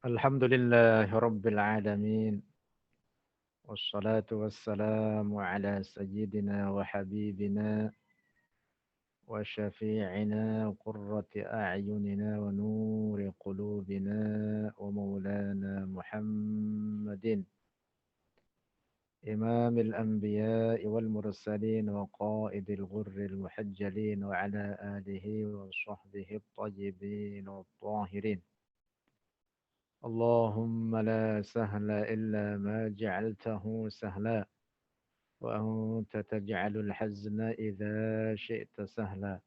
الحمد لله رب العالمين والصلاة والسلام على سيدنا وحبيبنا وشفيعنا قرة أعيننا ونور قلوبنا ومولانا محمد إمام الأنبياء والمرسلين وقائد الغر المحجلين وعلى آله وصحبه الطيبين الطاهرين. اللهم لا سهل إلا ما جعلته سهلا وأنت تجعل الحزن إذا شئت سهلا.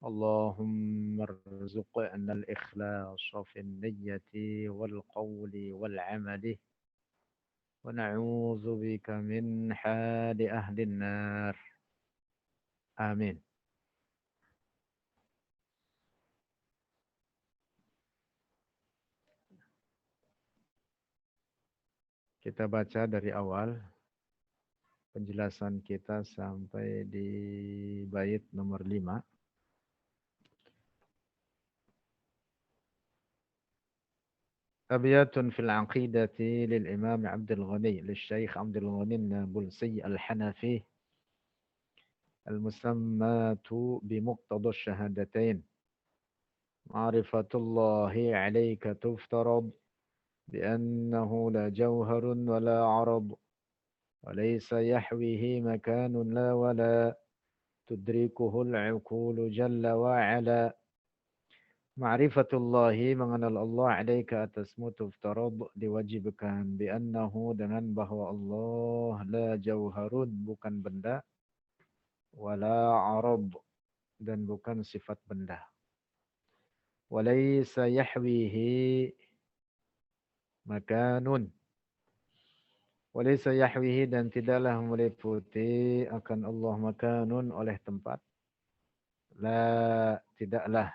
اللهم ارزقنا الإخلاص في النية والقول والعمل ونعوذ بك من حال أهل النار. آمين. Kita baca dari awal penjelasan kita sampai di bait nomor 5. أبيات في العقيدة للإمام عبد الغني للشيخ عبد الغني النابلسي الحنفي المسماة بمقتضى الشهادتين. معرفة الله عليك تفترض بأنه لا جوهر ولا عرض وليس يحويه مكان لا ولا تدركه العقول جل وعلا. Ma'rifatullahi mengenal Allah alaika atasmu tuftarad diwajibkan bi'annahu dengan bahwa Allah la jauharun bukan benda wala arab dan bukan sifat benda. Walaysa yahwihi makanun. Walaysa yahwihi dan tidaklah meliputi akan Allah makanun oleh tempat. La tidaklah.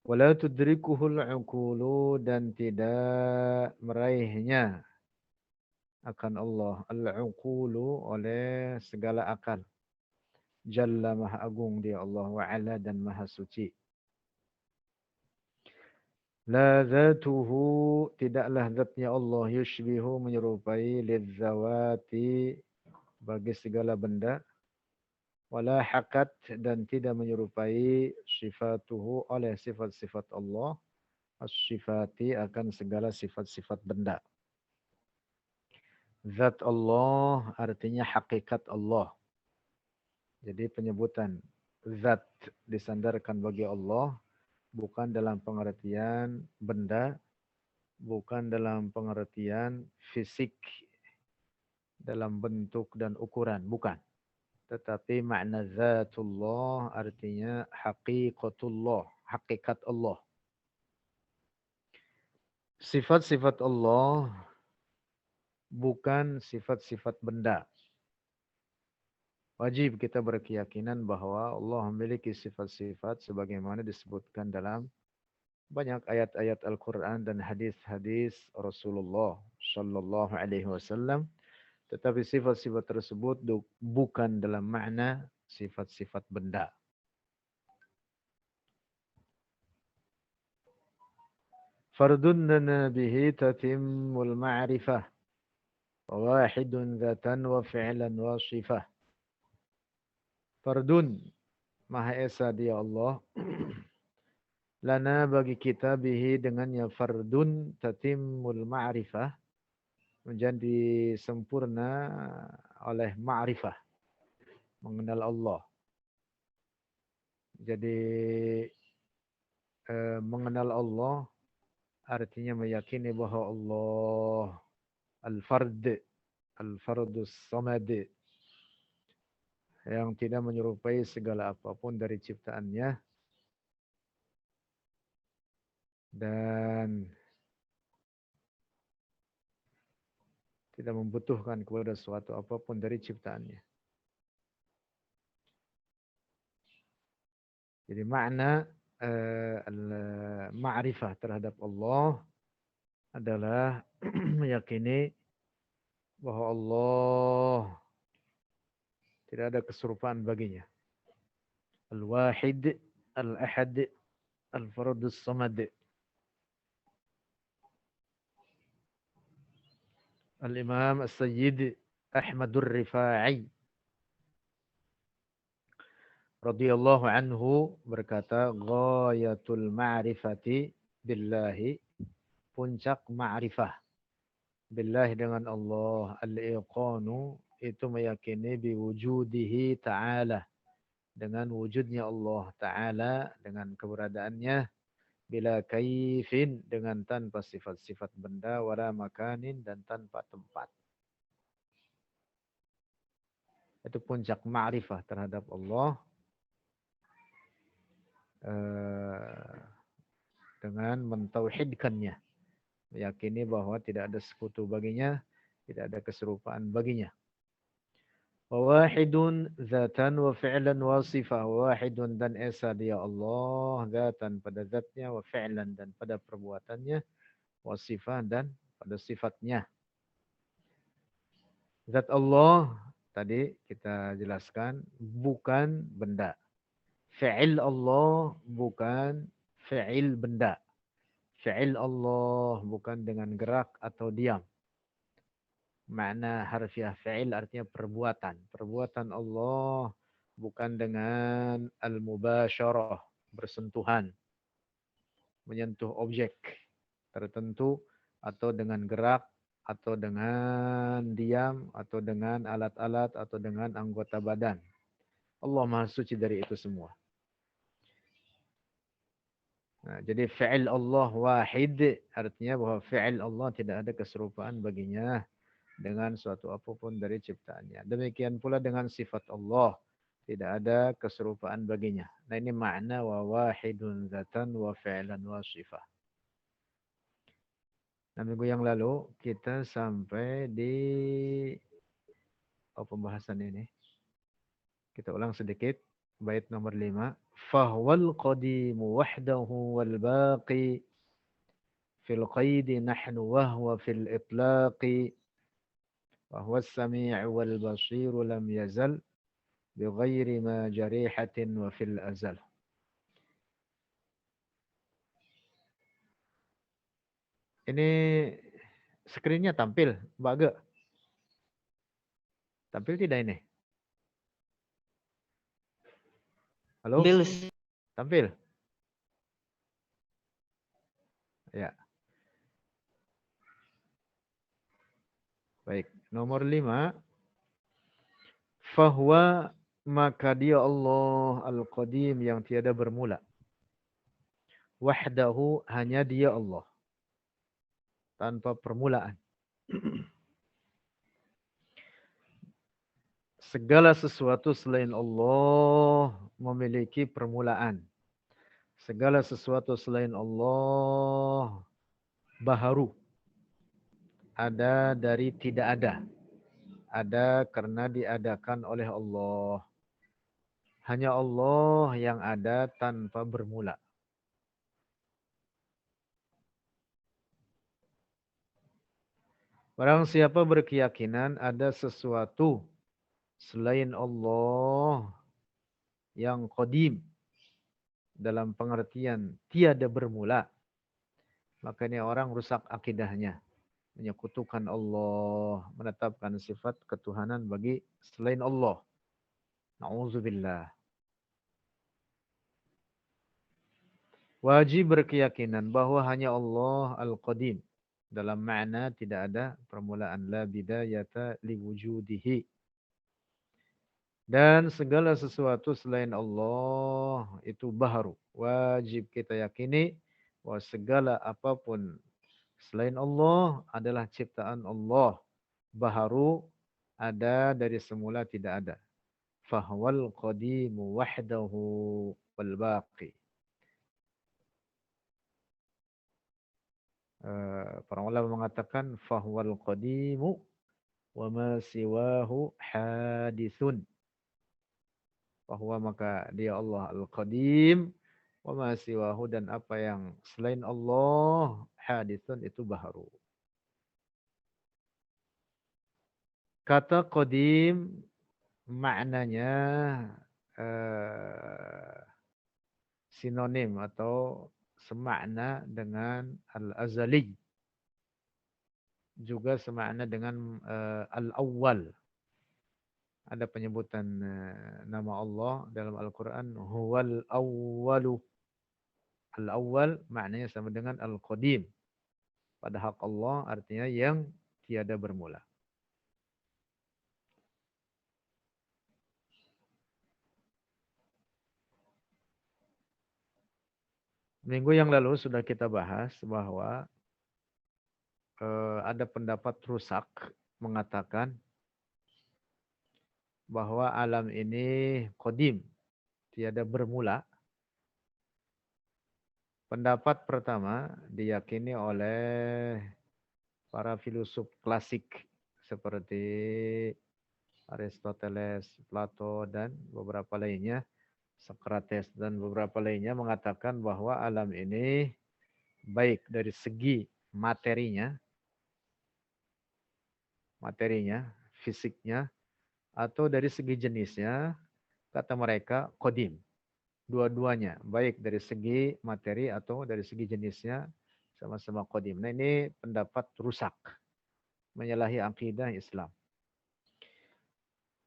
Wala tudrikuhul uqulu dan tidak meraihnya akan Allah al-uqulu oleh segala akal. Jalla maha agung dia Allah wa'ala dan maha suci. La zatuhu tidaklah zatnya Allah yushbihu menyerupai lidzawati bagi segala benda. Wala hakat dan tidak menyerupai sifatuhu oleh sifat-sifat Allah. As-sifati akan segala sifat-sifat benda. Zat Allah artinya hakikat Allah. Jadi penyebutan zat disandarkan bagi Allah bukan dalam pengertian benda, bukan dalam pengertian fisik, dalam bentuk dan ukuran, bukan. Tetapi makna zatullah artinya haqiqatullah, hakikat Allah. Sifat-sifat Allah bukan sifat-sifat benda. Wajib kita berkeyakinan bahwa Allah memiliki sifat-sifat sebagaimana disebutkan dalam banyak ayat-ayat Al-Quran dan hadis-hadis Rasulullah Sallallahu Alaihi Wasallam. Tetapi sifat-sifat tersebut bukan dalam makna sifat-sifat benda. Fardun lana bihi tatimul ma'rifah. Wahidun dhatan wa fi'lan wa sifah. Fardun, Maha Esa dia Allah. Lana bagi kita bihi dengannya fardun tatimul ma'rifah. Menjadi sempurna oleh ma'rifah. Mengenal Allah. Jadi mengenal Allah artinya meyakini bahwa Allah al-fard, al-fardus samad yang tidak menyerupai segala apapun dari ciptaannya dan tidak membutuhkan kepada suatu apapun dari ciptaannya. Jadi makna ma'rifah terhadap Allah adalah meyakini bahwa Allah tidak ada keserupaan baginya. Al-Wahid, Al-Ahad, Al-Fardus Samad. Al-Imam As-Sayyid Ahmadur Rifa'i radhiyallahu anhu berkata, ghayatul ma'rifati billahi, puncak ma'rifah billahi dengan Allah, al-iqanu itu meyakini biwujudihi ta'ala, dengan wujudnya Allah Ta'ala, dengan keberadaannya, bila kaifin, dengan tanpa sifat-sifat benda, wala makanin, dan tanpa tempat. Itu puncak ma'rifah terhadap Allah, dengan mentauhidkannya, meyakini bahwa tidak ada sekutu baginya, tidak ada keserupaan baginya. Wahidun zatan wa fi'lan wa sifah. Wahidun dan esa dia Allah, zatan pada zatnya, wa fi'lan dan pada perbuatannya, wa sifah dan pada sifatnya. Zat Allah tadi kita jelaskan bukan benda. Fi'il Allah bukan fi'il benda. Fi'il Allah bukan dengan gerak atau diam. Makna harfiah fi'il artinya perbuatan. Perbuatan Allah bukan dengan al-mubasyarah, bersentuhan, menyentuh objek tertentu, atau dengan gerak, atau dengan diam, atau dengan alat-alat, atau dengan anggota badan. Allah Maha Suci dari itu semua. Nah, jadi fi'il Allah wahid artinya bahwa fi'il Allah tidak ada keserupaan baginya dengan suatu apapun dari ciptaannya. Demikian pula dengan sifat Allah, tidak ada keserupaan baginya. Nah, ini makna wa wahidun zatan wa fi'lan wa sifah. Nah, minggu yang lalu kita sampai di pembahasan ini. Kita ulang sedikit. Bait nomor 5. Fahwal qadimu wahdahu wal baqi fil qaidi nahnu wahwa fil itlaqi wa huwa as-sami' wal basir lam yazal bighairi ma jarihatin wa fil azal. Ini screen-nya tampil, Mbak Ge? Tampil tidak ini? Halo? Tampil? Ya. Baik. Nomor 5. Fahuwa, maka dia Allah Al-Qadim yang tiada bermula. Wahdahu, hanya dia Allah. Tanpa permulaan. Segala sesuatu selain Allah memiliki permulaan. Segala sesuatu selain Allah baharu. Ada dari tidak ada. Ada karena diadakan oleh Allah. Hanya Allah yang ada tanpa bermula. Barang siapa berkeyakinan ada sesuatu selain Allah yang qadim, dalam pengertian tiada bermula, maka ini orang rusak akidahnya. Menyekutukan Allah, menetapkan sifat ketuhanan bagi selain Allah. Na'udzubillah. Wajib berkeyakinan bahwa hanya Allah Al-Qadim. Dalam makna tidak ada permulaan, la bidayata liwujudihi. Dan segala sesuatu selain Allah itu baharu. Wajib kita yakini bahwa segala apapun selain Allah adalah ciptaan Allah. Baharu, ada dari semula tidak ada. Fahwal qadimu wahdahu wal baqi. Para ulama mengatakan fahwal qadimu wa ma siwahu hadithun. Bahwa maka dia Allah Al-Qadim wa ma siwahu, dan apa yang selain Allah hadithun itu baharu. Kata qadim maknanya sinonim atau semakna dengan al-azali. juga semakna dengan al-awwal. Ada penyebutan nama Allah dalam Al-Quran. Huwal awwalu. Al-awwal maknanya sama dengan al-qadim. Pada hak Allah artinya yang tiada bermula. Minggu yang lalu sudah kita bahas bahwa ada pendapat rusak mengatakan bahwa alam ini qadim, tiada bermula. Pendapat pertama diyakini oleh para filosof klasik seperti Aristoteles, Plato, dan beberapa lainnya, Socrates, dan beberapa lainnya mengatakan bahwa alam ini baik dari segi materinya, fisiknya, atau dari segi jenisnya, kata mereka qadim. Dua-duanya, baik dari segi materi atau dari segi jenisnya, sama-sama qadim. Nah ini pendapat rusak, menyalahi akidah Islam.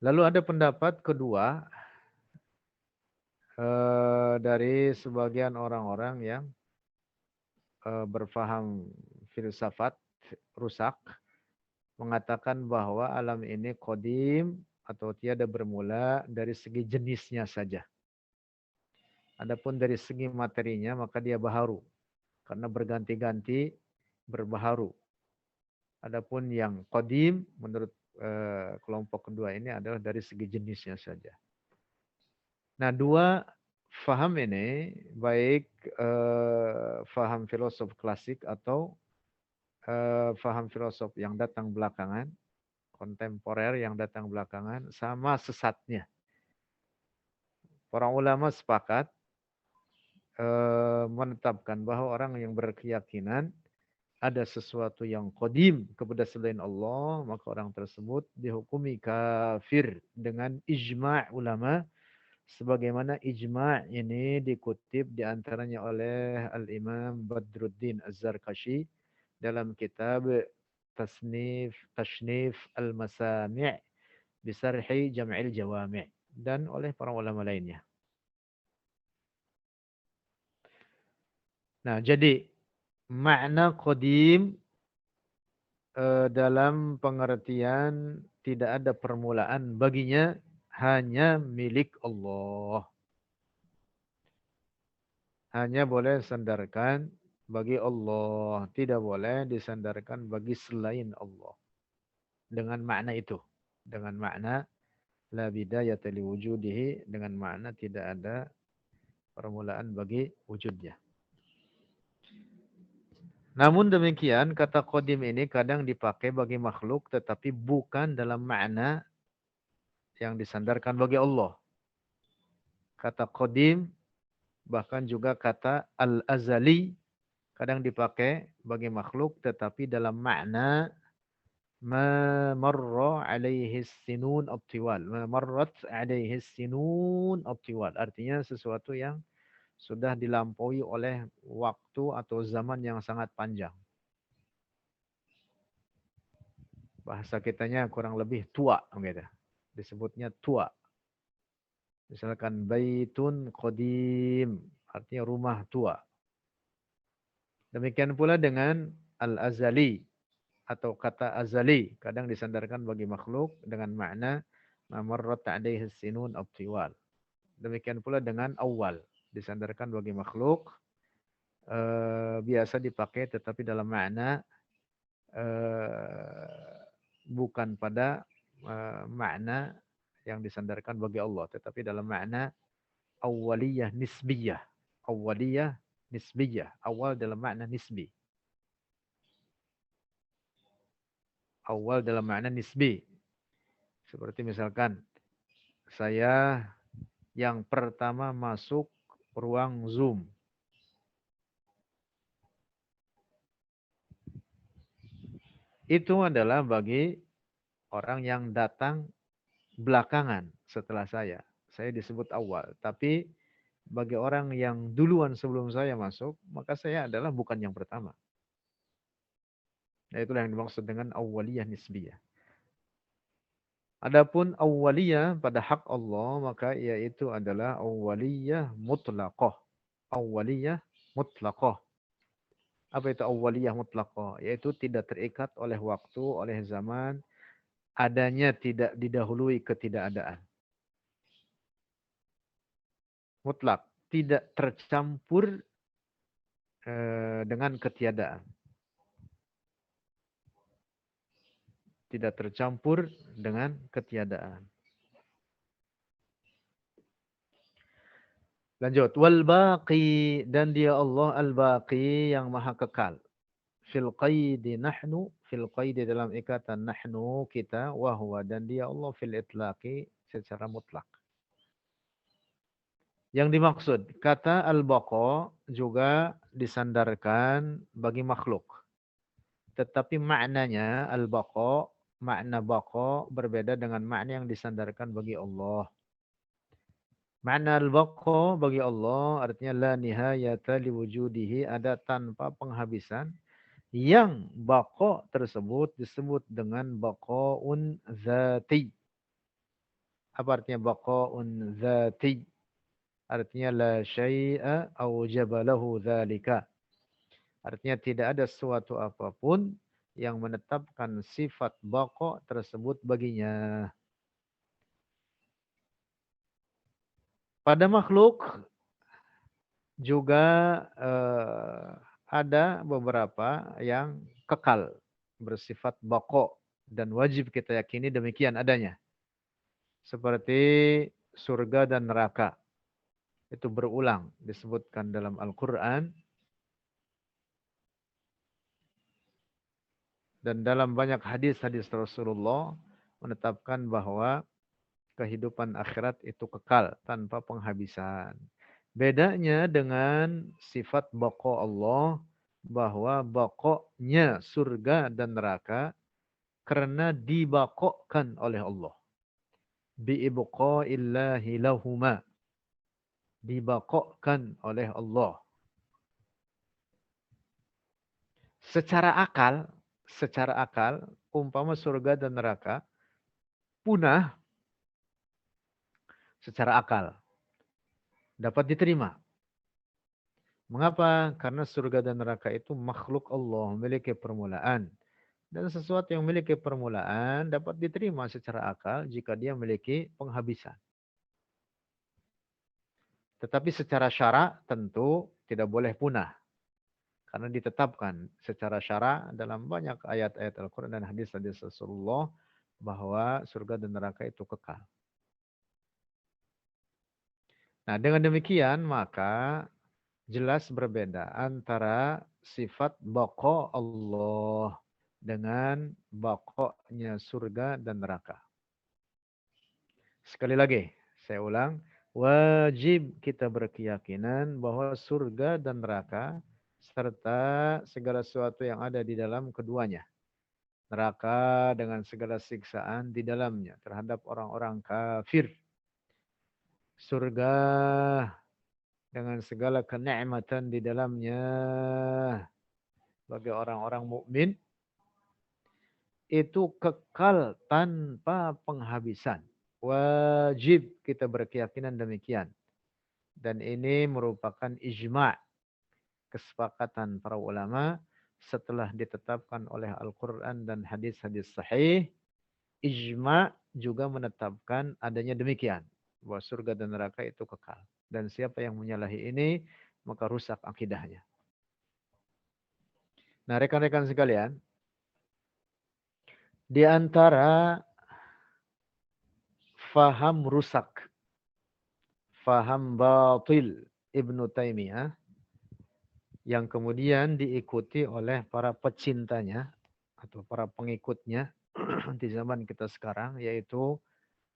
Lalu ada pendapat kedua dari sebagian orang-orang yang berfaham filsafat rusak, mengatakan bahwa alam ini qadim atau tiada bermula dari segi jenisnya saja. Adapun dari segi materinya maka dia baharu karena berganti-ganti berbaharu. Adapun yang qadim menurut kelompok kedua ini adalah dari segi jenisnya saja. Nah, dua faham ini baik faham filosof klasik atau faham filosof yang datang belakangan, kontemporer yang datang belakangan, sama sesatnya. Para ulama sepakat menetapkan bahwa orang yang berkeyakinan ada sesuatu yang qadim kepada selain Allah, maka orang tersebut dihukumi kafir dengan ijma' ulama, sebagaimana ijma' ini dikutip diantaranya oleh Al-Imam Badruddin Az-Zarkashi dalam kitab Tasnif Al-Masami' Bisarhi Jam'il Jawami' dan oleh para ulama lainnya. Nah, jadi makna qadim dalam pengertian tidak ada permulaan baginya, hanya milik Allah. Hanya boleh sandarkan bagi Allah, tidak boleh disandarkan bagi selain Allah. Dengan makna itu, dengan makna la bidayata li wujudihi, dengan makna tidak ada permulaan bagi wujudnya. Namun demikian, kata qadim ini kadang dipakai bagi makhluk tetapi bukan dalam makna yang disandarkan bagi Allah. Kata qadim, bahkan juga kata al-azali, kadang dipakai bagi makhluk tetapi dalam makna ma marra alaihi sinun at-tiwal. Ma marrat alaihi sinun at-tiwal. Artinya sesuatu yang sudah dilampaui oleh waktu atau zaman yang sangat panjang. Bahasa kitanya kurang lebih tua gitu. Disebutnya tua. Misalkan baitun qadim, artinya rumah tua. Demikian pula dengan al-azali atau kata azali, kadang disandarkan bagi makhluk dengan makna marrat alaihi sinun at-tiwal. Demikian pula dengan awal, disandarkan bagi makhluk, biasa dipakai tetapi dalam makna bukan pada makna yang disandarkan bagi Allah, tetapi dalam makna awaliyah nisbiyah. Awaliyah nisbiyah. Awal dalam makna nisbi. Awal dalam makna nisbi. Seperti misalkan, saya yang pertama masuk ruang Zoom. Itu adalah bagi orang yang datang belakangan setelah saya. Saya disebut awal. Tapi bagi orang yang duluan sebelum saya masuk, maka saya adalah bukan yang pertama. Nah, itulah yang dimaksud dengan awwaliyah nisbiyah. Adapun awwaliyah pada hak Allah, maka yaitu adalah awwaliyah mutlaqah. Awwaliyah mutlaqah. Apa itu awwaliyah mutlaqah? Yaitu tidak terikat oleh waktu, oleh zaman, adanya tidak didahului ketidakadaan. Mutlak, tidak tercampur dengan ketiadaan. Tidak tercampur dengan ketiadaan. Lanjut. Wal baqi, dan dia Allah al-baqi yang maha kekal. Fil qaidi nahnu, fil qaidi dalam ikatan nahnu kita, wahwa, dan dia Allah fil itlaqi secara mutlak. Yang dimaksud kata al-baqa juga disandarkan bagi makhluk. Tetapi maknanya al-baqa, makna baqa berbeda dengan makna yang disandarkan bagi Allah. Makna al-baqa bagi Allah artinya la nihayata liwujudihi, ada tanpa penghabisan. Yang baqa tersebut disebut dengan baqaun zati. Apa artinya baqaun zati? Artinya la syai'a awjaba lahu dzalika. Artinya tidak ada suatu apapun yang menetapkan sifat baqa tersebut baginya. Pada makhluk juga ada beberapa yang kekal bersifat baqa dan wajib kita yakini demikian adanya. Seperti surga dan neraka. Itu berulang disebutkan dalam Al-Quran. Dan dalam banyak hadis-hadis Rasulullah menetapkan bahwa kehidupan akhirat itu kekal tanpa penghabisan. Bedanya dengan sifat baqa Allah, bahwa baqanya surga dan neraka karena dibaqakan oleh Allah. Biibqa'illahi lahuma. Dibaqakan oleh Allah. Secara akal, umpama surga dan neraka punah secara akal. Dapat diterima. Mengapa? Karena surga dan neraka itu makhluk Allah, memiliki permulaan. Dan sesuatu yang memiliki permulaan dapat diterima secara akal jika dia memiliki penghabisan. Tetapi secara syara tentu tidak boleh punah. Karena ditetapkan secara syara dalam banyak ayat-ayat Al-Quran dan hadis-hadis Rasulullah bahwa surga dan neraka itu kekal. Nah, dengan demikian maka jelas berbeda antara sifat baqa Allah dengan baqanya surga dan neraka. Sekali lagi, saya ulang, wajib kita berkeyakinan bahwa surga dan neraka serta segala sesuatu yang ada di dalam keduanya. Neraka dengan segala siksaan di dalamnya terhadap orang-orang kafir. Surga dengan segala kenikmatan di dalamnya bagi orang-orang mukmin itu kekal tanpa penghabisan. Wajib kita berkeyakinan demikian. Dan ini merupakan ijma', kesepakatan para ulama setelah ditetapkan oleh Al-Quran dan hadis-hadis sahih. Ijma' juga menetapkan adanya demikian. Bahwa surga dan neraka itu kekal. Dan siapa yang menyalahi ini, maka rusak akidahnya. Nah, rekan-rekan sekalian, di antara faham rusak, faham batil Ibnu Taimiyah, yang kemudian diikuti oleh para pecintanya atau para pengikutnya di zaman kita sekarang, yaitu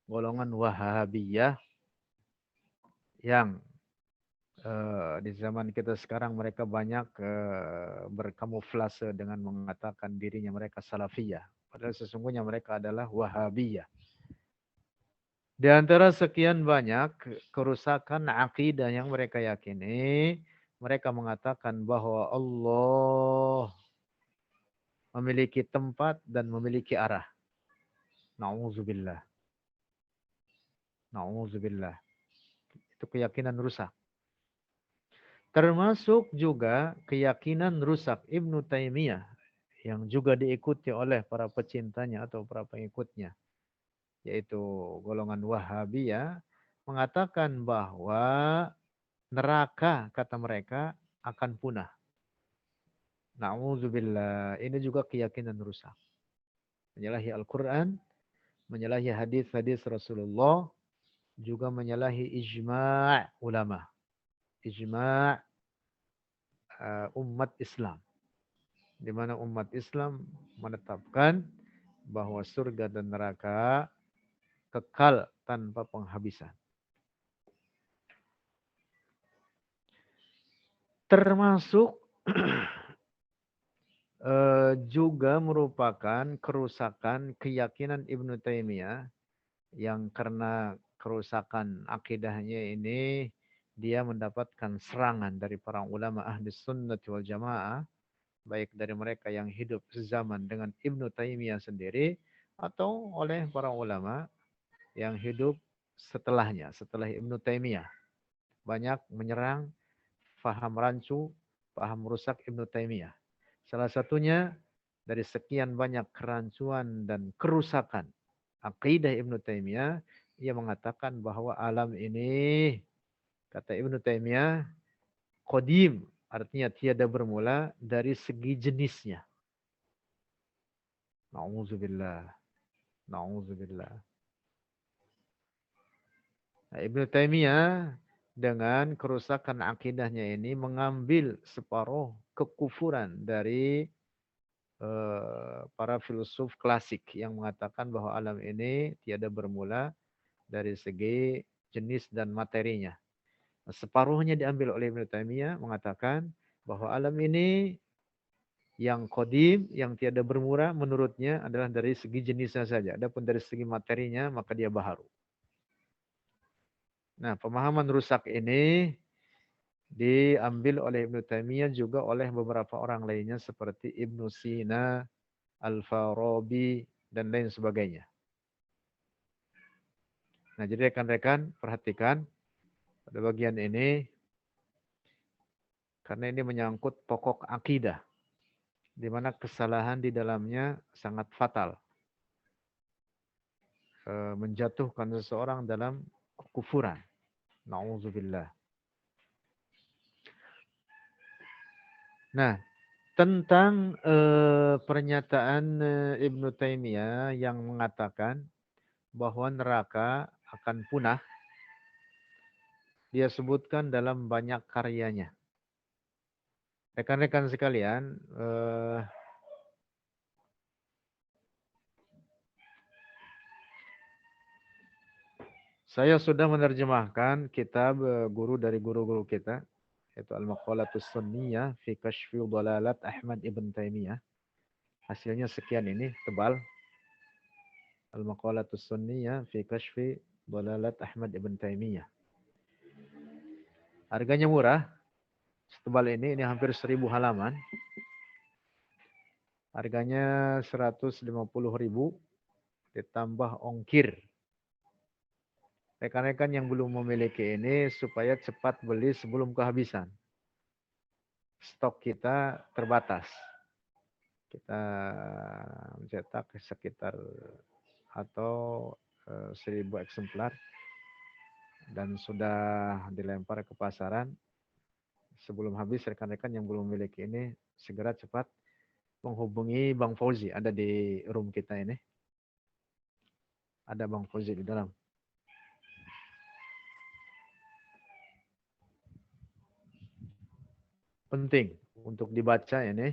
golongan Wahabiyah yang di zaman kita sekarang mereka banyak berkamuflase dengan mengatakan dirinya mereka Salafiyah. Padahal sesungguhnya mereka adalah Wahabiyah. Di antara sekian banyak kerusakan akidah yang mereka yakini, mereka mengatakan bahwa memiliki tempat dan memiliki arah. Nauzubillah. Nauzubillah. Itu keyakinan rusak. Termasuk juga keyakinan rusak Ibnu Taimiyah yang juga diikuti oleh para pecintanya atau para pengikutnya, yaitu golongan Wahabiyah, mengatakan bahwa neraka, kata mereka, akan punah. Nauzubillah. Ini juga keyakinan rusak. Menyalahi Al-Quran, menyalahi hadis-hadis Rasulullah, juga menyalahi ijma' ulama. Ijma' umat Islam. Di mana umat Islam menetapkan bahwa surga dan neraka kekal tanpa penghabisan. Termasuk juga merupakan kerusakan keyakinan Ibnu Taimiyah yang karena kerusakan akidahnya ini dia mendapatkan serangan dari para ulama ahli sunnah wal jamaah, baik dari mereka yang hidup sezaman dengan Ibnu Taimiyah sendiri atau oleh para ulama yang hidup setelahnya, setelah Ibnu Taimiyah. Banyak menyerang faham rancu, faham rusak Ibnu Taimiyah. Salah satunya dari sekian banyak kerancuan dan kerusakan akidah Ibnu Taimiyah, ia mengatakan bahwa alam ini, kata Ibnu Taimiyah, qadim, artinya tiada bermula dari segi jenisnya. Nauzubillah. Nauzubillah. Nah, Ibnu Taimiyah dengan kerusakan akidahnya ini mengambil separuh kekufuran dari para filsuf klasik yang mengatakan bahwa alam ini tiada bermula dari segi jenis dan materinya. Separuhnya diambil oleh Ibnu Taimiyah mengatakan bahwa alam ini yang qadim, yang tiada bermula menurutnya adalah dari segi jenisnya saja. Adapun dari segi materinya maka dia baharu. Nah, pemahaman rusak ini diambil oleh Ibnu Taimiyah juga oleh beberapa orang lainnya seperti Ibnu Sina, Al-Farabi, dan lain sebagainya. Nah, jadi rekan-rekan perhatikan pada bagian ini, karena ini menyangkut pokok akidah, di mana kesalahan di dalamnya sangat fatal. Menjatuhkan seseorang dalam kekufuran. Na'udzubillah. Nah, tentang pernyataan Ibnu Taimiyah yang mengatakan bahwa neraka akan punah, dia sebutkan dalam banyak karyanya. Rekan-rekan sekalian, saya sudah menerjemahkan kitab guru dari guru-guru kita, yaitu Al-Maqalatus Sunniyah fi Kashfi Dhalalat Ahmad Ibn Taimiyah. Hasilnya sekian ini, tebal. Al-Maqalatus Sunniyah fi Kashfi Dhalalat Ahmad Ibn Taimiyah. Harganya murah, setebal ini hampir 1000 halaman. Harganya 150.000 ditambah ongkir. Rekan-rekan yang belum memiliki ini supaya cepat beli sebelum kehabisan. Stok kita terbatas. Kita mencetak sekitar atau 1000 eksemplar dan sudah dilempar ke pasaran. Sebelum habis, rekan-rekan yang belum memiliki ini segera cepat menghubungi Bang Fauzi. Ada di room kita ini. Ada Bang Fauzi di dalam. Penting untuk dibaca ini.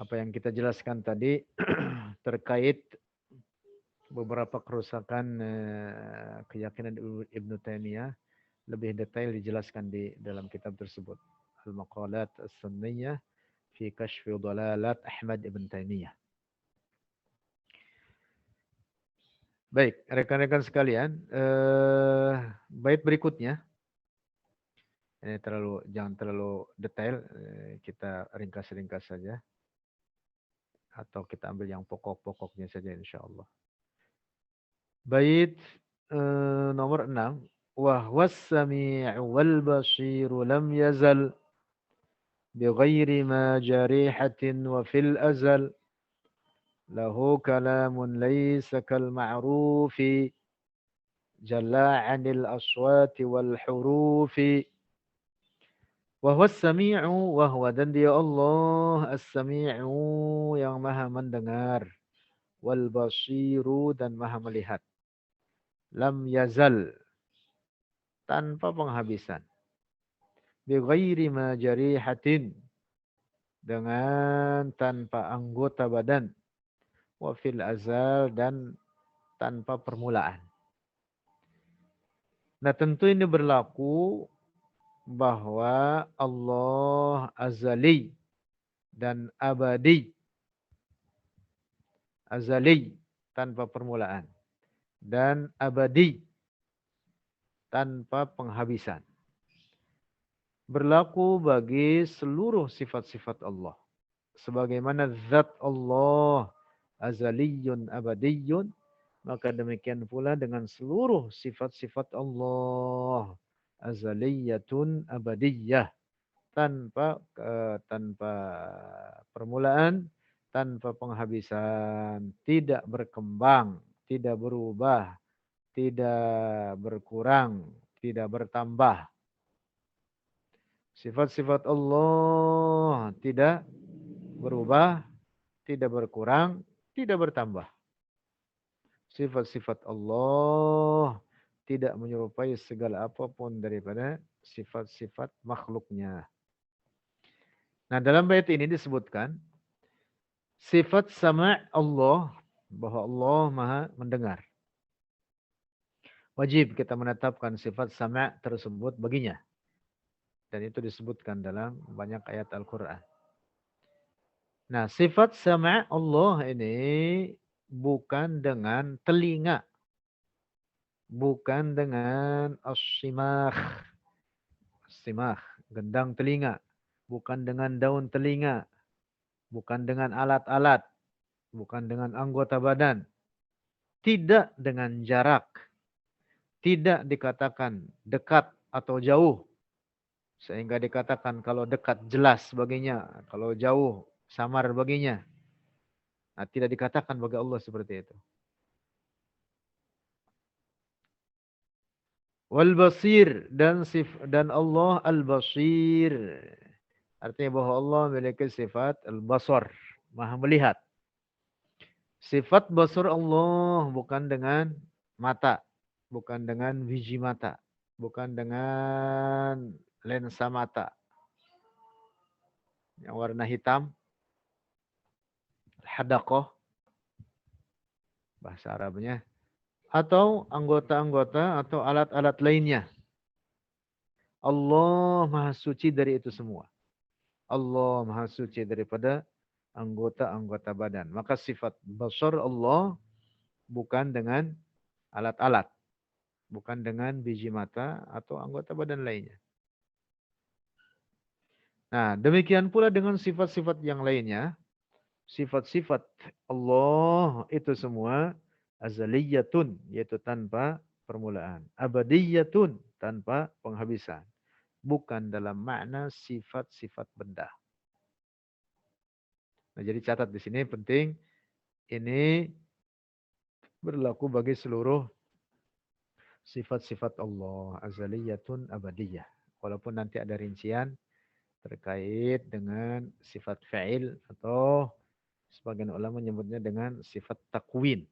Apa yang kita jelaskan tadi terkait beberapa kerusakan keyakinan Ibnu Taimiyah lebih detail dijelaskan di dalam kitab tersebut. Al-Maqalat As-Sunniyah fi Kashfi Dhalalat Ahmad Ibn Taimiyah. Baik, rekan-rekan sekalian, bait berikutnya Ini jangan terlalu detail, kita ringkas-ringkas saja. Atau kita ambil yang pokok-pokoknya saja insya Allah. Bait nomor 6. Wa huwas sami'u wal basiru lam yazal bighairi ma jarihatin wa fil azal lahu kalamun laysa kal ma'rufi jalla 'anil aswati wal hurufi wa huwas sami'u wa huwa dan dia Allah as-sami'u yang maha mendengar wal basiru dan maha melihat lam yazal tanpa penghabisan bi ghairi ma jarihatin dengan tanpa anggota badan wa fil azal dan tanpa permulaan. Nah, tentu ini berlaku bahwa Allah azali dan abadi. Azali tanpa permulaan dan abadi tanpa penghabisan. Berlaku bagi seluruh sifat-sifat Allah. Sebagaimana zat Allah azaliyun abadiyun, maka demikian pula dengan seluruh sifat-sifat Allah azaliyatun abadiyah tanpa permulaan, tanpa penghabisan, tidak berkembang, tidak berubah, tidak berkurang, tidak bertambah. Sifat-sifat Allah tidak berubah, tidak berkurang, tidak bertambah. Sifat-sifat Allah tidak menyerupai segala apapun daripada sifat-sifat makhluknya. Nah, dalam bait ini disebutkan sifat sama Allah, bahwa Allah maha mendengar. Wajib kita menetapkan sifat sama tersebut baginya. Dan itu disebutkan dalam banyak ayat Al-Quran. Nah, sifat sama Allah ini bukan dengan telinga. Bukan dengan as-simah. Simah, gendang telinga. Bukan dengan daun telinga. Bukan dengan alat-alat. Bukan dengan anggota badan. Tidak dengan jarak. Tidak dikatakan dekat atau jauh. Sehingga dikatakan kalau dekat jelas baginya, kalau jauh samar baginya. Nah, tidak dikatakan bagi Allah seperti itu. Wal basir dan Allah al-basir. Artinya bahwa Allah memiliki sifat al-basar, maha melihat. Sifat basar Allah bukan dengan mata, bukan dengan biji mata, bukan dengan lensa mata yang warna hitam, hadaqah bahasa Arabnya, atau anggota-anggota atau alat-alat lainnya. Allah maha suci dari itu semua. Allah maha suci daripada anggota-anggota badan. Maka sifat basar Allah bukan dengan alat-alat. Bukan dengan biji mata atau anggota badan lainnya. Nah, demikian pula dengan sifat-sifat yang lainnya. Sifat-sifat Allah itu semua azaliyatun, yaitu tanpa permulaan. Abadiyatun, tanpa penghabisan. Bukan dalam makna sifat-sifat benda. Nah, jadi catat di sini penting, ini berlaku bagi seluruh sifat-sifat Allah azaliyatun abadiyah. Walaupun nanti ada rincian terkait dengan sifat fa'il atau sebagian ulama menyebutnya dengan sifat takwin.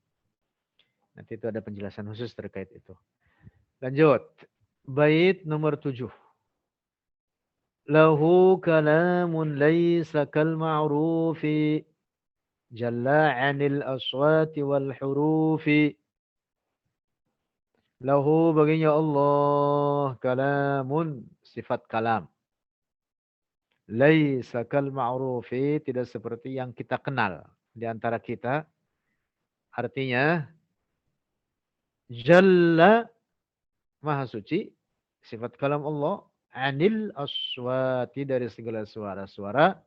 Nanti itu ada penjelasan khusus terkait itu. Lanjut. Bait nomor 7. Lahu kalamun laysa kal ma'rufi jalla 'anil aswati wal hurufi. Lahu baginya Allah kalamun, sifat kalam. Laisa kal ma'rufi, tidak seperti yang kita kenal di antara kita. Artinya jalla, maha suci, sifat kalam Allah anil aswati dari segala suara-suara,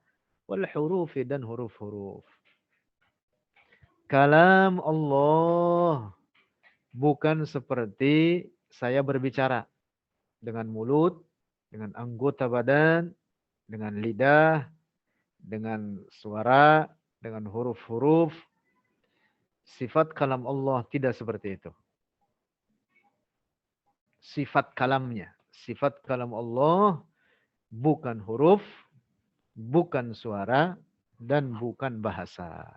wal hurufi dan huruf-huruf. Kalam Allah bukan seperti saya berbicara dengan mulut, dengan anggota badan, dengan lidah, dengan suara, dengan huruf-huruf. Sifat kalam Allah tidak seperti itu. Sifat kalamnya. Sifat kalam Allah bukan huruf, bukan suara, dan bukan bahasa.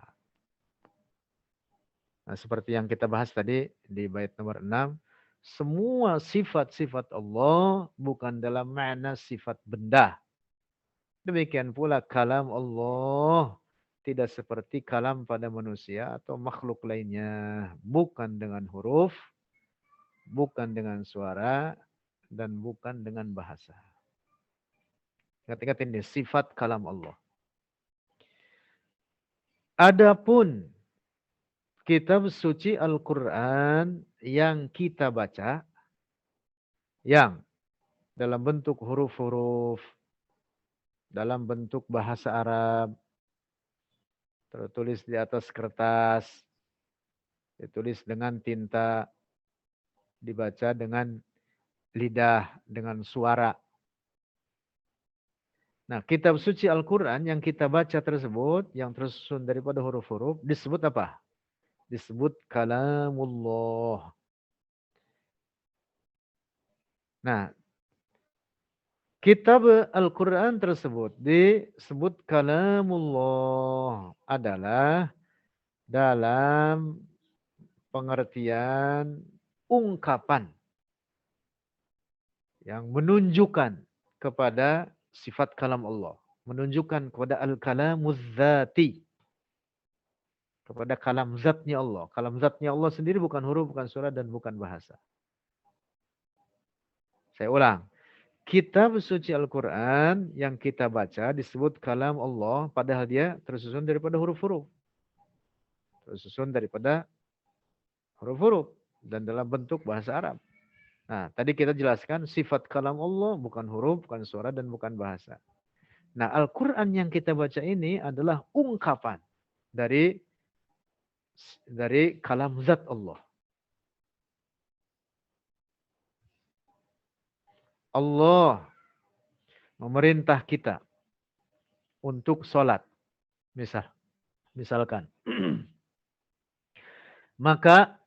Nah, seperti yang kita bahas tadi di bait nomor 6, semua sifat-sifat Allah bukan dalam makna sifat benda. Demikian pula kalam Allah tidak seperti kalam pada manusia atau makhluk lainnya. Bukan dengan huruf, bukan dengan suara, dan bukan dengan bahasa. Ingat-ingat ini sifat kalam Allah. Adapun kitab suci Al-Quran yang kita baca, yang dalam bentuk huruf-huruf, dalam bentuk bahasa Arab, tertulis di atas kertas, ditulis dengan tinta, dibaca dengan lidah, dengan suara. Nah, kitab suci Al-Quran yang kita baca tersebut, yang tersusun daripada huruf-huruf, disebut apa? Disebut kalamullah. Nah, kitab Al-Quran tersebut disebut kalamullah adalah dalam pengertian ungkapan yang menunjukkan kepada sifat kalam Allah. Menunjukkan kepada al-kalamuz zati. Kepada kalam zatnya Allah. Kalam zatnya Allah sendiri bukan huruf, bukan suara, dan bukan bahasa. Saya ulang. Kitab suci Al-Quran yang kita baca disebut kalam Allah. Padahal dia tersusun daripada huruf-huruf. Tersusun daripada huruf-huruf. Dan dalam bentuk bahasa Arab. Nah, tadi kita jelaskan sifat kalam Allah bukan huruf, bukan suara, dan bukan bahasa. Nah, Al-Quran yang kita baca ini adalah ungkapan dari kalam zat Allah. Allah memerintah kita untuk sholat. Misalkan. Maka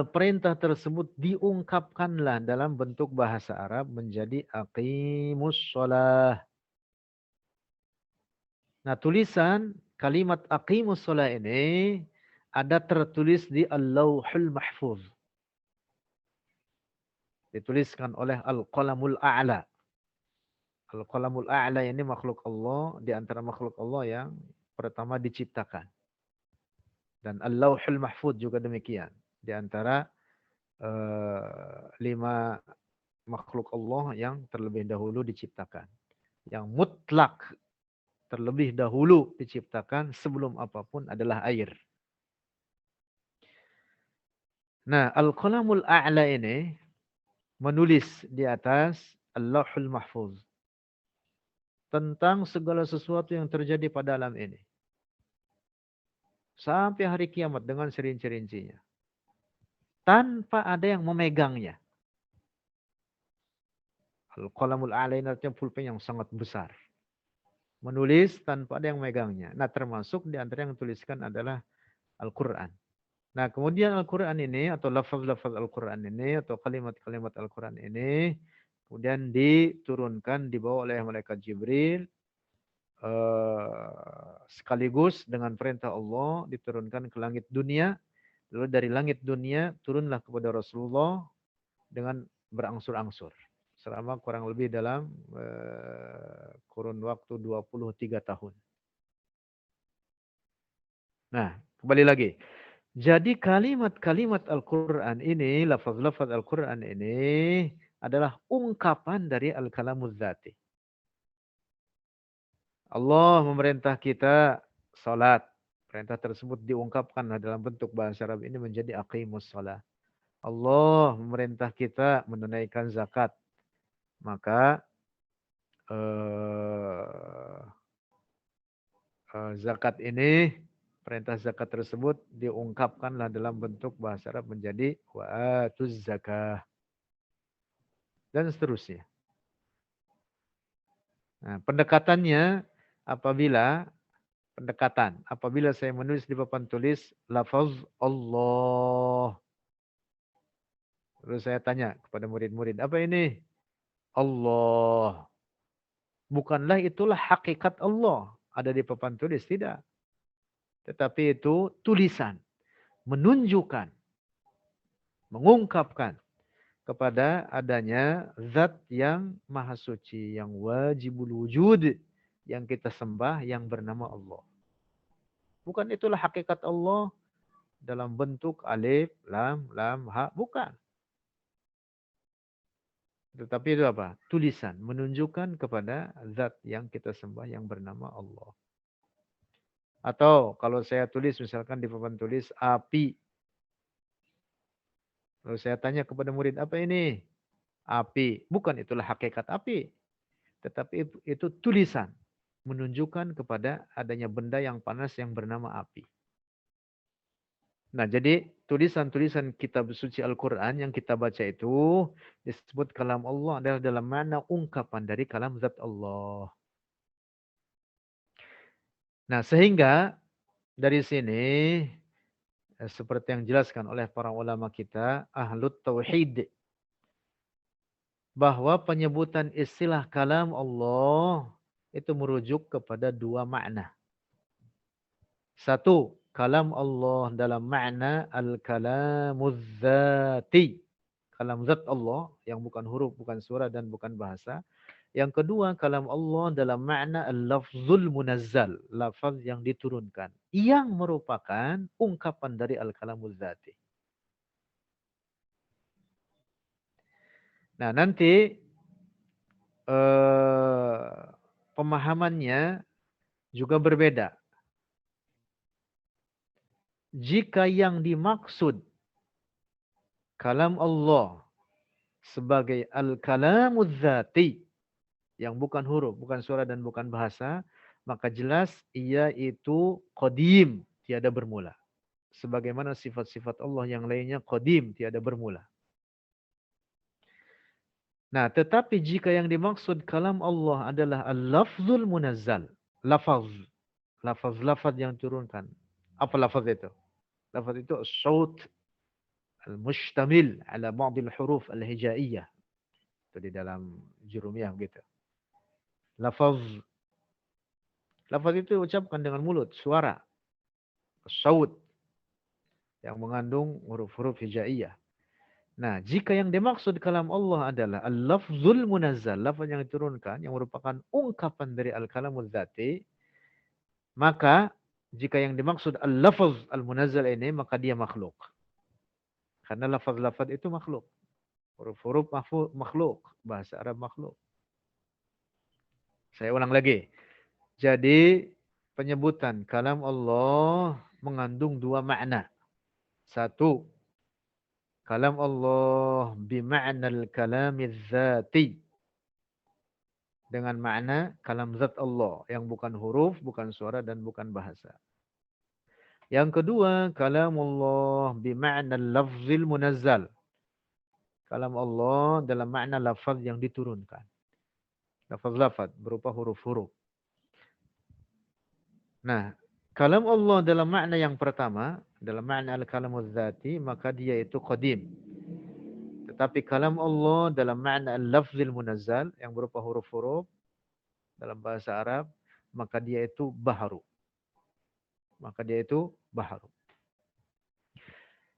perintah tersebut diungkapkanlah dalam bentuk bahasa Arab menjadi aqimus sholah. Nah, tulisan kalimat aqimus sholah ini ada tertulis di Al-Lauhul Mahfuz. Dituliskan oleh Al-Qalamul A'la. Al-Qalamul A'la ini makhluk Allah, di antara makhluk Allah yang pertama diciptakan. Dan Al-Lauhul Mahfuz juga demikian. Di antara 5 makhluk Allah yang terlebih dahulu diciptakan. Yang mutlak terlebih dahulu diciptakan sebelum apapun adalah air. Nah, Al-Qalamul A'la ini menulis di atas Al-Lauhul Mahfuz tentang segala sesuatu yang terjadi pada alam ini. Sampai hari kiamat dengan serinci-rincinya. Tanpa ada yang memegangnya. Al-Qalamul A'la ini artinya pulpen yang sangat besar. Menulis tanpa ada yang memegangnya. Nah, termasuk di antara yang tuliskan adalah Al-Quran. Nah, kemudian Al-Quran ini atau lafaz-lafaz Al-Quran ini atau kalimat-kalimat Al-Quran ini kemudian diturunkan, dibawa oleh malaikat Jibril sekaligus dengan perintah Allah diturunkan ke langit dunia. Lalu dari langit dunia turunlah kepada Rasulullah dengan berangsur-angsur. Selama kurang lebih dalam kurun waktu 23 tahun. Nah, kembali lagi. Jadi kalimat-kalimat Al-Quran ini, lafaz-lafaz Al-Quran ini adalah ungkapan dari Al-Kalamuz Zati. Allah memerintah kita salat. Perintah tersebut diungkapkan dalam bentuk bahasa Arab ini menjadi aqimus shalah. Allah memerintah kita menunaikan zakat. Maka eh, zakat ini, perintah zakat tersebut diungkapkanlah dalam bentuk bahasa Arab menjadi wa'atuz zakah dan seterusnya. Nah, apabila saya menulis di papan tulis lafaz Allah, lalu saya tanya kepada murid-murid, apa ini? Allah. Bukanlah itulah hakikat Allah ada di papan tulis, tidak. Tetapi itu tulisan, menunjukkan, mengungkapkan kepada adanya zat yang maha suci, yang wajibul wujud, yang kita sembah, yang bernama Allah. Bukan itulah hakikat Allah dalam bentuk alif, lam, ha, bukan. Tetapi itu apa? Tulisan, menunjukkan kepada zat yang kita sembah, yang bernama Allah. Atau kalau saya tulis misalkan di papan tulis api. Lalu saya tanya kepada murid, apa ini? Api. Bukan itulah hakikat api. Tetapi itu tulisan. Menunjukkan kepada adanya benda yang panas yang bernama api. Nah, jadi tulisan-tulisan kitab suci Al-Quran yang kita baca itu disebut kalam Allah adalah dalam mana ungkapan dari kalam zat Allah. Nah, sehingga dari sini seperti yang dijelaskan oleh para ulama kita, ahlut tauhid, bahwa penyebutan istilah kalam Allah itu merujuk kepada dua makna. Satu, kalam Allah dalam makna al-kalamuz zati. Kalam zat Allah yang bukan huruf, bukan suara dan bukan bahasa. Yang kedua, kalam Allah dalam makna al-lafzul munazzal. Lafaz yang diturunkan. Yang merupakan ungkapan dari al-kalamuz zati. Nah, nanti pemahamannya juga berbeda. Jika yang dimaksud kalam Allah sebagai al-kalamuz zati, yang bukan huruf, bukan suara dan bukan bahasa, maka jelas ia itu qadim, tiada bermula. Sebagaimana sifat-sifat Allah yang lainnya qadim, tiada bermula. Nah, tetapi jika yang dimaksud kalam Allah adalah al-lafzul munazzal, lafaz, lafaz yang turunkan. Apa lafaz itu? Lafaz itu as-saut al-mustamil ala ba'd al-huruf al-hijaiyah. Itu di dalam jurumiyah begitu. Lafaz. Lafaz itu ucapkan dengan mulut, suara. Saut yang mengandung huruf-huruf hijaiyah. Nah, jika yang dimaksud kalam Allah adalah al-lafzul munazzal, lafaz yang diturunkan, yang merupakan ungkapan dari al-kalamul dzati, maka jika yang dimaksud al-lafaz al-munazzal ini, maka dia makhluk. Karena lafaz-lafaz itu makhluk. Huruf-huruf makhluk. Bahasa Arab makhluk. Saya ulang lagi. Jadi, penyebutan kalam Allah mengandung dua makna. Satu, kalam Allah bima'nal kalamiz zati. Dengan makna kalam zat Allah. Yang bukan huruf, bukan suara, dan bukan bahasa. Yang kedua, kalam Allah bima'nal lafzil munazzal. Kalam Allah dalam makna lafaz yang diturunkan. Lafaz-lafaz berupa huruf-huruf. Nah, kalam Allah dalam makna yang pertama, dalam makna al-kalamuz zati, maka dia itu qadim. Tetapi kalam Allah dalam makna al-lafzil munazzal, yang berupa huruf-huruf dalam bahasa Arab, maka dia itu baharu. Maka dia itu baharu.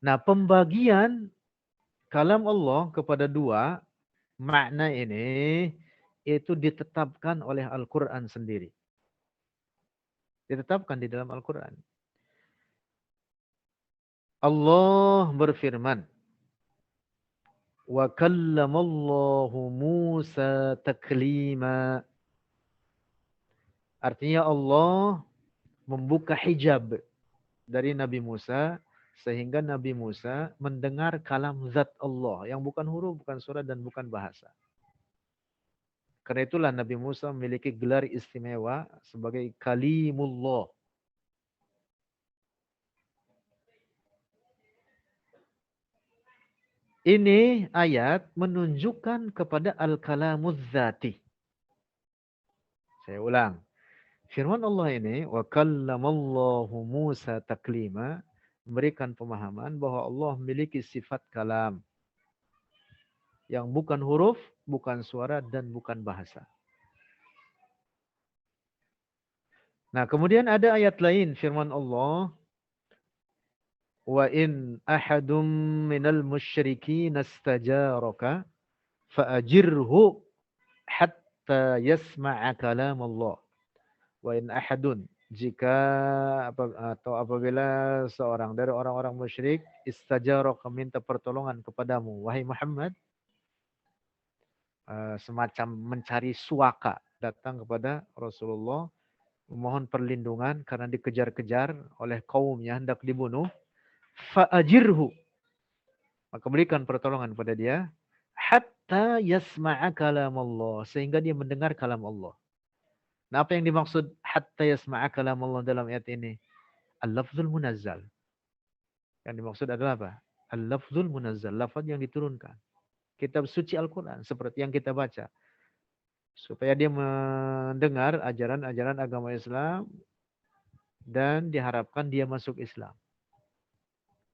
Nah, pembagian kalam Allah kepada dua makna ini itu ditetapkan oleh Al-Quran sendiri. Ditetapkan di dalam Al-Quran. Allah berfirman, wa kallamallahu Musa taklima. Artinya Allah membuka hijab dari Nabi Musa sehingga Nabi Musa mendengar kalam zat Allah yang bukan huruf, bukan suara dan bukan bahasa. Karena itulah Nabi Musa memiliki gelar istimewa sebagai Kalimullah. Ini ayat menunjukkan kepada al-kalamuz zati. Saya ulang. Firman Allah ini, wa kallamallahu Musa taklima, memberikan pemahaman bahwa Allah memiliki sifat kalam yang bukan huruf, bukan suara, dan bukan bahasa. Nah, kemudian ada ayat lain firman Allah, wa in ahadum minal musyrikin istajaraka fa'ajirhu hatta yasma'a kalam Allah. Wa in ahadun, jika atau apabila seorang dari orang-orang musyrik istajaraka, minta pertolongan kepadamu wahai Muhammad, semacam mencari suaka, datang kepada Rasulullah memohon perlindungan karena dikejar-kejar oleh kaumnya hendak dibunuh, fa'ajirhu, maka berikan pertolongan kepada dia, hatta yasma'a kalam Allah, sehingga dia mendengar kalam Allah. Nah, apa yang dimaksud hatta yasma'a kalam Allah dalam ayat ini? Al-lafzul munazzal. Yang dimaksud adalah apa? Al-lafzul munazzal, lafaz yang diturunkan. Kitab suci Al-Quran, seperti yang kita baca. Supaya dia mendengar ajaran-ajaran agama Islam dan diharapkan dia masuk Islam.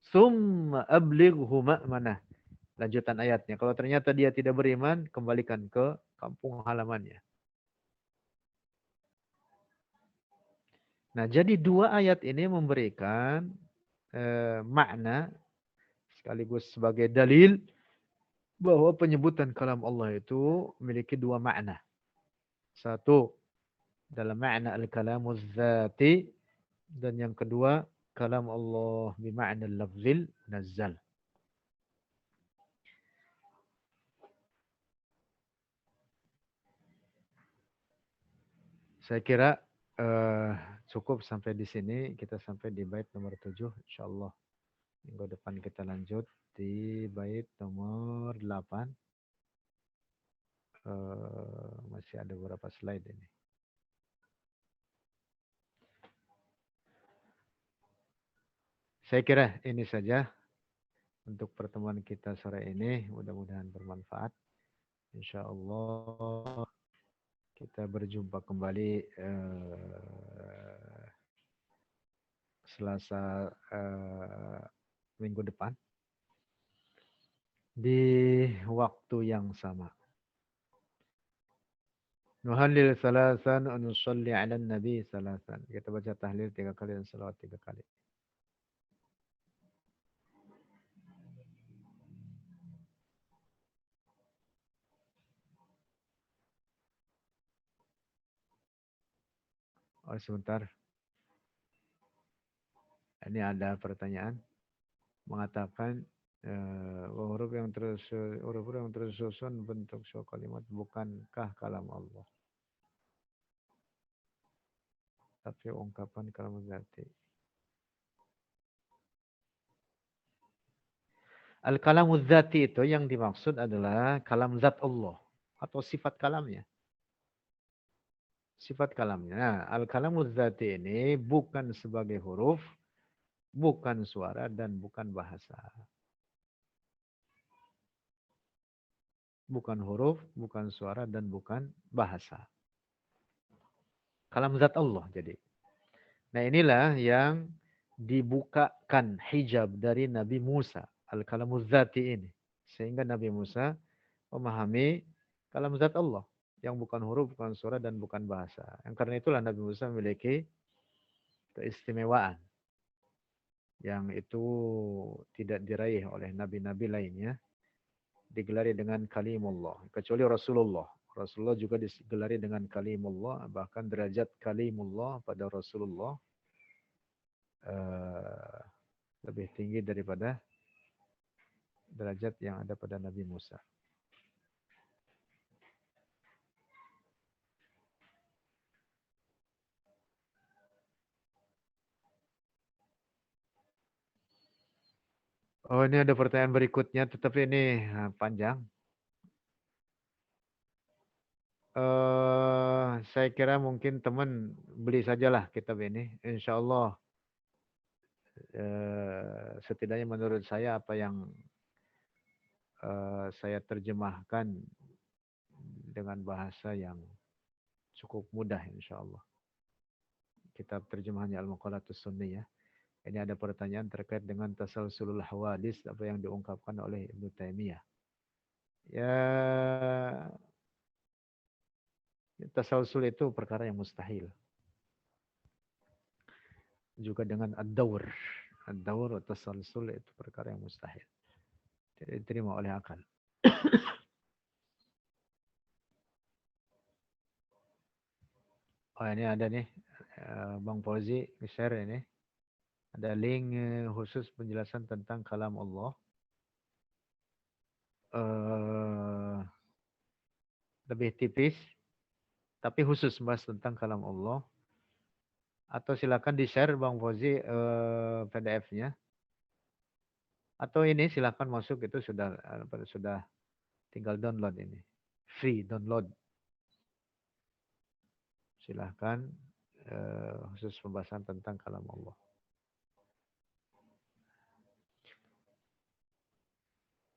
Summa ablighu ma'manah. Lanjutan ayatnya. Kalau ternyata dia tidak beriman, kembalikan ke kampung halamannya. Nah, jadi dua ayat ini memberikan makna sekaligus sebagai dalil bahwa penyebutan kalam Allah itu memiliki dua makna. Satu, dalam makna al-kalamuz zati, dan yang kedua, kalam Allah bima'na al-lafzil nazzal. Saya kira cukup sampai di sini. Kita sampai di bait nomor 7, insyaallah. Minggu depan kita lanjut di bait nomor 8. Masih ada beberapa slide ini. Saya kira ini saja untuk pertemuan kita sore ini. Mudah-mudahan bermanfaat. Insyaallah kita berjumpa kembali Selasa minggu depan di waktu yang sama. Nuhallil salasan, nusalli ala nabi salasan. Kita baca tahlil 3 kali dan salawat 3 kali. Oh, sebentar. Ini ada pertanyaan mengatakan huruf yang tersusun bentuk suatu kalimat bukankah kalam Allah? Tapi ungkapan kalam zati. Al-kalamuz zati itu yang dimaksud adalah kalam zat Allah atau sifat kalamnya. Sifat kalamnya. Nah, al-kalamuz zati ini bukan sebagai huruf, bukan suara, dan bukan bahasa. Bukan huruf, bukan suara, dan bukan bahasa. Kalam zat Allah jadi. Nah, inilah yang dibukakan hijab dari Nabi Musa, al-kalamuz zati ini. Sehingga Nabi Musa memahami kalam zat Allah yang bukan huruf, bukan suara, dan bukan bahasa. Yang karena itulah Nabi Musa memiliki keistimewaan yang itu tidak diraih oleh nabi-nabi lainnya, digelari dengan kalimullah, kecuali Rasulullah. Rasulullah juga digelari dengan kalimullah, bahkan derajat kalimullah pada Rasulullah lebih tinggi daripada derajat yang ada pada Nabi Musa. Oh, ini ada pertanyaan berikutnya, tetapi ini panjang. Saya kira mungkin teman beli sajalah kitab ini. Insya Allah setidaknya menurut saya apa yang saya terjemahkan dengan bahasa yang cukup mudah insya Allah. Kitab terjemahannya Al-Maqalatus Sunniyah. Ini ada pertanyaan terkait dengan tasalsulul hawadis, apa yang diungkapkan oleh Ibnu Taimiyah. Ya, tasalsul itu perkara yang mustahil. Juga dengan ad-daur. Ad-daur atau tasalsul itu perkara yang mustahil. Tidak diterima oleh akal. Oh ini ada nih, Bang Fauzi share ini. Ada link khusus penjelasan tentang kalam Allah. Lebih tipis, tapi khusus membahas tentang kalam Allah. Atau silakan di-share Bang Fauzi PDF-nya. Atau ini silakan masuk, itu sudah tinggal download ini. Free download. Silahkan khusus pembahasan tentang kalam Allah.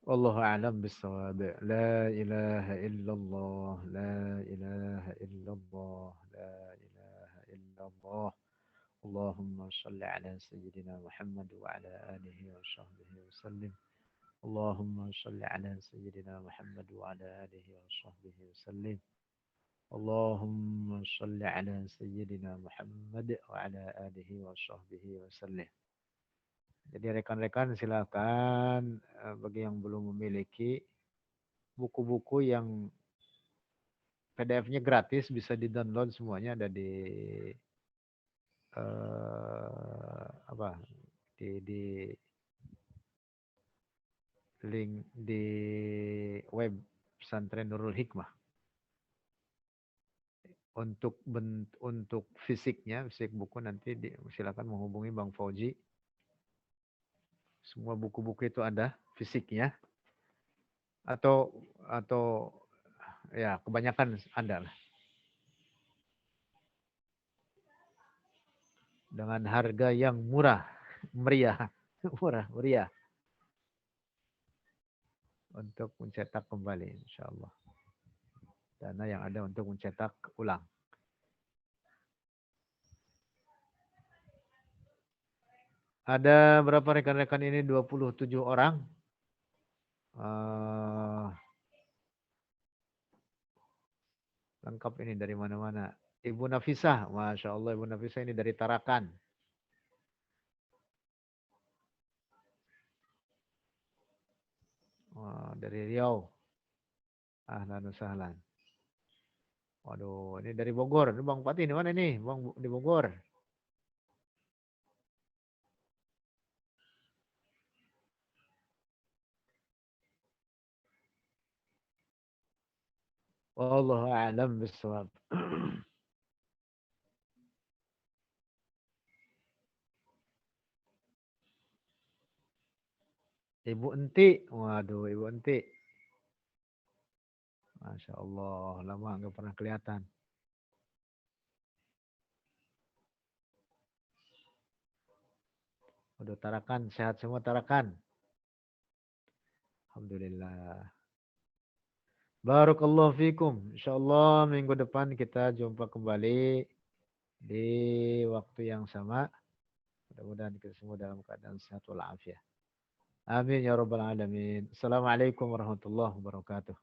Wallahu a'lam bissawab. La ilaha illallah, la ilaha illallah, la ilaha illallah. Allahumma salli ala sayyidina Muhammad wa ala alihi wa sahbihi wa sallim. Allahumma salli ala sayyidina Muhammad wa ala alihi wa sahbihi wa sallim. Allahumma salli ala sayyidina Muhammad wa ala alihi wa sahbihi wa sallim. Jadi rekan-rekan silakan bagi yang belum memiliki buku-buku yang PDF-nya gratis bisa di-download, semuanya ada di apa di link di web Pesantren Nurul Hikmah. Untuk fisiknya, fisik buku nanti silakan menghubungi Bang Fauzi. Semua buku-buku itu ada fisiknya. Atau ya kebanyakan ada lah. Dengan harga yang murah, meriah, murah, meriah. Untuk mencetak kembali insya Allah. Dana yang ada untuk mencetak ulang. Ada berapa rekan-rekan ini? 27 orang. Lengkap ini dari mana-mana. Ibu Nafisah, Masya Allah Ibu Nafisah ini dari Tarakan. Dari Riau. Ahlan sahlan. Waduh, ini dari Bogor. Ini Bang Fatih, di mana nih? Bang di Bogor. Wallahu a'lam bishawab. Ibu Enti. Waduh, Ibu Enti. Masya Allah, lama nggak pernah kelihatan. Waduh, Tarakan, sehat semua Tarakan. Alhamdulillah. Barakallahu fikum. InsyaAllah minggu depan kita jumpa kembali di waktu yang sama. Mudah-mudahan kita semua dalam keadaan sehat walafiat. Amin ya rabbal alamin. Assalamualaikum warahmatullahi wabarakatuh.